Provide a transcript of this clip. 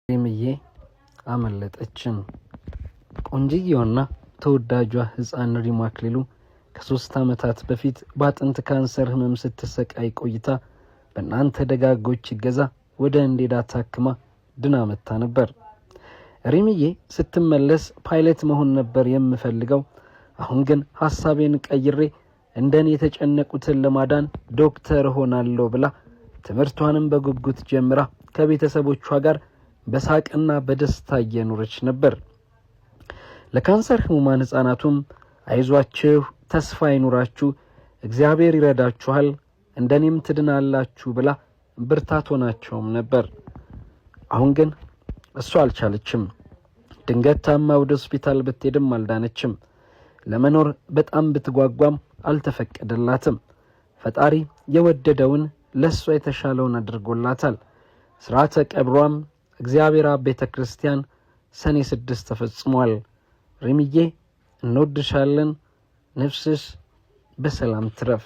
ሪምዬ አመለጠችን። ቆንጂዬውና ተወዳጇ ህፃን ሪማ አክሊሉ ከ3 ዓመታት በፊት በአጥንት ካንሰር ህመም ስትሰቃይ ቆይታ በእናንተ ደጋጎች ይገዛ ወደ እንዴዳ ታክማ ድና መጣ ነበር። ሪምዬ ስትመለስ ፓይለት መሆን ነበር የምፈልገው፣ አሁን ግን ሐሳቤን ቀይሬ እንደኔ የተጨነቁትን ለማዳን ዶክተር ሆናለሁ ብላ ትምህርቷንም በጉጉት ጀምራ ከቤተሰቦቿ ጋር በሳቅና በደስታ እየኖረች ነበር። ለካንሰር ህሙማን ህፃናቱም አይዟችሁ፣ ተስፋ ይኑራችሁ፣ እግዚአብሔር ይረዳችኋል፣ እንደኔም ትድናላችሁ ብላ ብርታት ሆናቸውም ነበር። አሁን ግን እሷ አልቻለችም። ድንገት ታማ ወደ ሆስፒታል ብትሄድም አልዳነችም። ለመኖር በጣም ብትጓጓም አልተፈቀደላትም። ፈጣሪ የወደደውን ለሷ የተሻለውን አድርጎላታል። ስርዓተ ቀብሯም እግዚአብሔር አብ ቤተክርስቲያን ሰኔ 6 ተፈጽሟል። ሪምዬ እንወድሻለን፣ ነፍስሽ በሰላም ትረፍ።